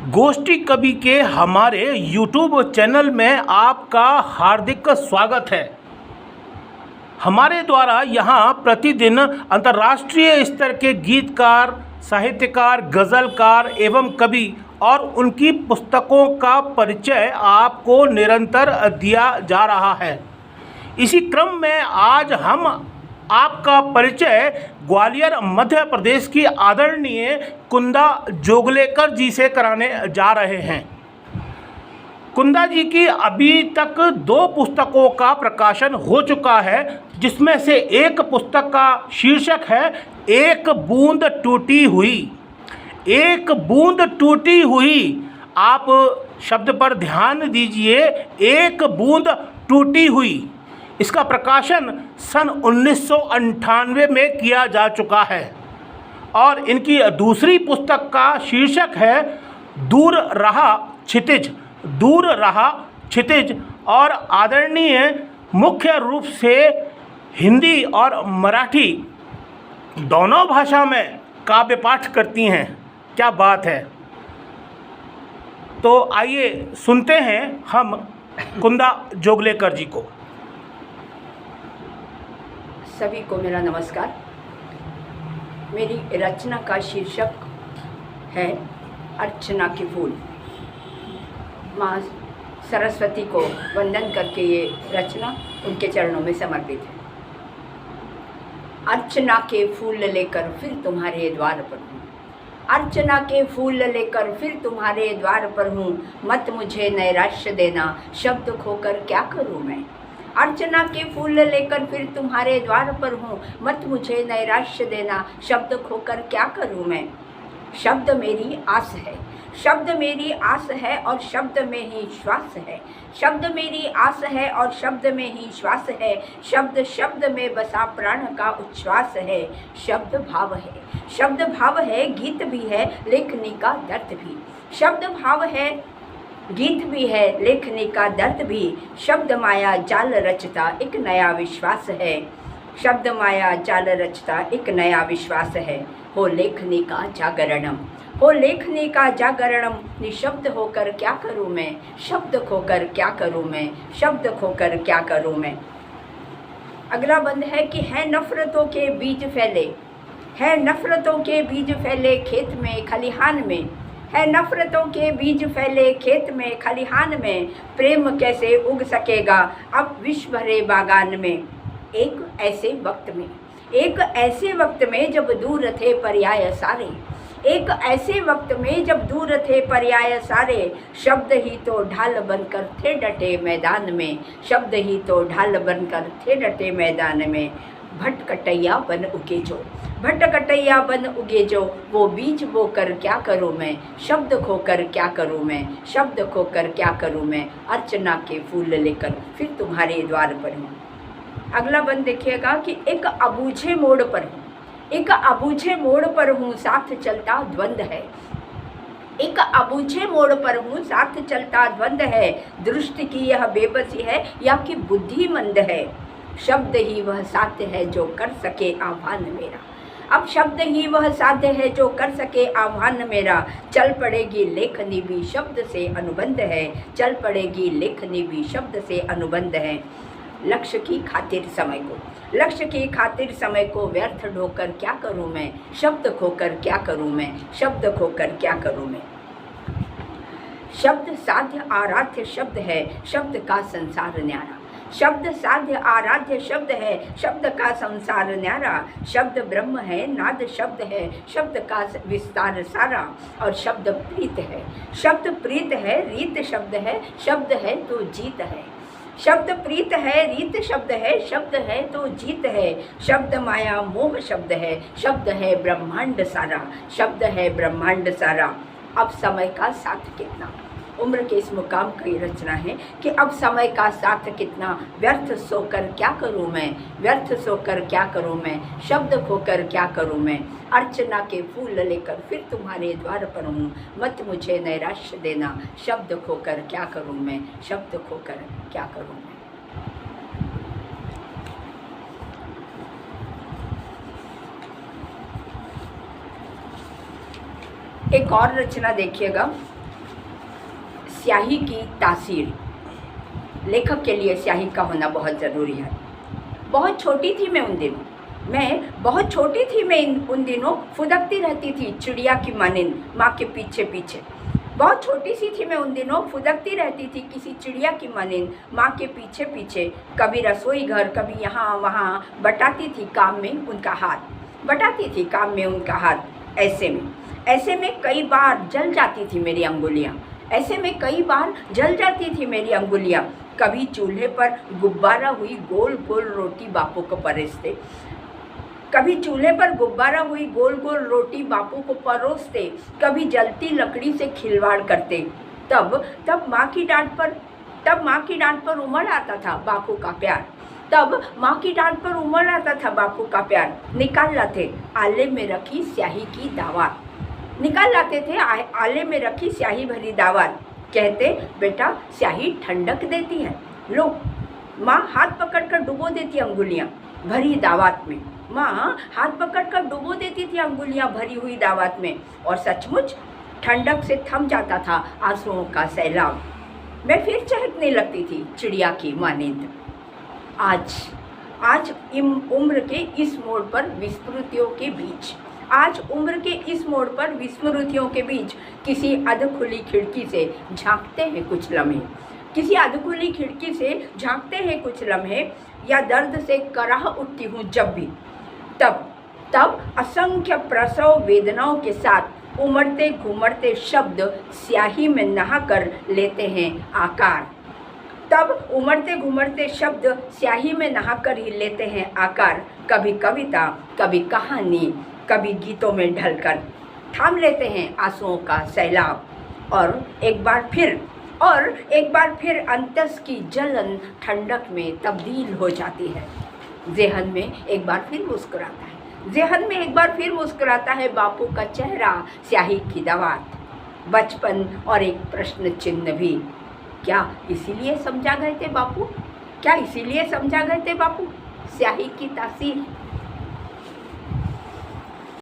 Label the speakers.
Speaker 1: गोष्ठी कवि के हमारे YouTube चैनल में आपका हार्दिक स्वागत है। हमारे द्वारा यहाँ प्रतिदिन अंतर्राष्ट्रीय स्तर के गीतकार, साहित्यकार, गज़लकार एवं कवि और उनकी पुस्तकों का परिचय आपको निरंतर दिया जा रहा है। इसी क्रम में आज हम आपका परिचय ग्वालियर मध्य प्रदेश की आदरणीय कुंदा जोगलेकर जी से कराने जा रहे हैं। कुंदा जी की अभी तक 2 पुस्तकों का प्रकाशन हो चुका है, जिसमें से एक पुस्तक का शीर्षक है एक बूंद टूटी हुई। एक बूंद टूटी हुई, आप शब्द पर ध्यान दीजिए, एक बूंद टूटी हुई। इसका प्रकाशन सन 1998 में किया जा चुका है। और इनकी दूसरी पुस्तक का शीर्षक है दूर रहा क्षितिज। दूर रहा क्षितिज, और आदरणीय मुख्य रूप से हिंदी और मराठी दोनों भाषा में काव्य पाठ करती हैं। क्या बात है। तो आइए सुनते हैं हम कुंदा जोगलेकर जी को।
Speaker 2: सभी को मेरा नमस्कार। मेरी रचना का शीर्षक है अर्चना के फूल। माँ सरस्वती को वंदन करके ये रचना उनके चरणों में समर्पित है। अर्चना के फूल लेकर फिर तुम्हारे द्वार पर हूँ। अर्चना के फूल लेकर फिर तुम्हारे द्वार पर हूँ। मत मुझे नैराश्य देना, शब्द खोकर क्या करूँ मैं। अर्चना के फूल लेकर फिर तुम्हारे द्वार पर हूँ। मत मुझे नैराश्य देना, शब्द खोकर क्या करूँ मैं। शब्द मेरी आस है, शब्द मेरी आस है और शब्द में ही श्वास है। शब्द मेरी आस है और शब्द में ही श्वास है। शब्द शब्द में बसा प्राण का उच्छ्वास है। शब्द भाव है, शब्द भाव है, गीत भी है, लेखनी का दर्द भी। शब्द भाव है, गीत भी है, लेखनी का दर्द भी। शब्द माया जाल रचता एक नया विश्वास है। शब्द माया जाल रचता एक नया विश्वास है। हो लेखनी का जागरणम, हो लेखनी का जागरणम। निशब्द होकर क्या करूँ मैं, शब्द खोकर क्या करूँ मैं, शब्द खोकर क्या करूँ मैं। अगला बंद है कि है नफरतों के बीज फैले, है नफरतों के बीज फैले खेत में खलिहान में। है नफरतों के बीज फैले खेत में खलिहान में। प्रेम कैसे उग सकेगा अब विश्व भरे बागान में। एक ऐसे वक्त में, एक ऐसे वक्त में जब दूर थे पर्याय सारे। एक ऐसे वक्त में जब दूर थे पर्याय सारे। शब्द ही तो ढाल बनकर थे डटे मैदान में। शब्द ही तो ढाल बनकर थे डटे मैदान में। भटकटैया बन उगे जो, भटकटैया बन उगे जो। वो बीज बोकर क्या करूँ मैं, शब्द खोकर क्या करूँ मैं, शब्द खोकर क्या करूँ मैं। अर्चना के फूल लेकर फिर तुम्हारे द्वार पर हूँ। अगला बंद देखिएगा कि एक अबूझे मोड़ पर हूँ, एक अबूझे मोड़ पर हूँ, साथ चलता द्वंद है। एक अबूझे मोड़ पर हूँ, साथ चलता द्वंद है। दृष्टि की यह बेबसी है या कि बुद्धि मंद है। शब्द ही वह साध्य है जो कर सके आह्वान मेरा। अब शब्द ही वह साध्य है जो कर सके आह्वान मेरा। चल पड़ेगी लेखनी भी शब्द से अनुबंध है। चल पड़ेगी लेखनी भी शब्द से अनुबंध है। लक्ष्य की खातिर समय को, लक्ष्य की खातिर समय को व्यर्थ ढोकर क्या करूँ मैं, शब्द खोकर क्या करूँ मैं, शब्द खोकर क्या करूँ मैं। शब्द साध्य आराध्य शब्द है, शब्द का संसार न्यारा। शब्द साध्य आराध्य शब्द है, शब्द का संसार न्यारा। शब्द ब्रह्म है, नाद शब्द है, शब्द का विस्तार सारा। और शब्द प्रीत है, शब्द प्रीत है, रीत शब्द है, शब्द है तो जीत है। शब्द प्रीत है, रीत शब्द है, शब्द है तो जीत है। शब्द माया मोह शब्द है, शब्द है ब्रह्मांड सारा। शब्द है ब्रह्मांड सारा। अब समय का साथ कितना, उम्र के इस मुकाम की रचना है कि अब समय का साथ कितना। व्यर्थ सोकर क्या करूँ मैं, व्यर्थ सोकर क्या करूँ मैं, शब्द खोकर क्या करूँ मैं। अर्चना के फूल लेकर फिर तुम्हारे द्वार पर हूँ। मत मुझे नैराश्य देना, शब्द खोकर क्या करूँ मैं, शब्द खोकर क्या करूँ मैं। एक और रचना देखिएगा स्याही की तासीर। लेखक के लिए स्याही का होना बहुत ज़रूरी है। बहुत छोटी थी मैं उन दिनों, उन दिनों फुदकती रहती थी चिड़िया की मानिंद माँ के पीछे पीछे। बहुत छोटी सी थी मैं उन दिनों, फुदकती रहती थी किसी चिड़िया की मानिंद माँ के पीछे पीछे। कभी रसोई घर, कभी यहाँ वहाँ, बटाती थी काम में उनका हाथ। ऐसे में कई बार जल जाती थी मेरी अंगुलियाँ। कभी चूल्हे पर गुब्बारा हुई गोल गोल रोटी बापू को परोसते, कभी जलती लकड़ी से खिलवाड़ करते। तब माँ की डांट पर उमड़ आता था बापू का प्यार। निकाल लाते आले में रखी स्याही भरी दावत। कहते, बेटा स्याही ठंडक देती है, लो। माँ हाथ पकड़कर डुबो देती अंगुलियाँ भरी हुई दावत में, और सचमुच ठंडक से थम जाता था आंसुओं का सैलाब। मैं फिर चहकने लगती थी चिड़िया की मानिंद। आज उम्र के इस मोड़ पर विस्मृतियों के बीच किसी अधखुली खिड़की से झांकते हैं कुछ लम्हे, या दर्द से कराह उठती हूँ जब भी, तब असंख्य प्रसव वेदनाओं के साथ उमड़ते घुमड़ते शब्द स्याही में नहा कर लेते हैं आकार। कभी कविता, कभी कहानी, कभी गीतों में ढलकर थाम लेते हैं आंसुओं का सैलाब। और एक बार फिर अंतस की जलन ठंडक में तब्दील हो जाती है। ज़हन में एक बार फिर मुस्कुराता है बापू का चेहरा, स्याही की दावत, बचपन और एक प्रश्न चिन्ह भी। क्या इसीलिए समझा गए थे बापू स्याही की तासीर?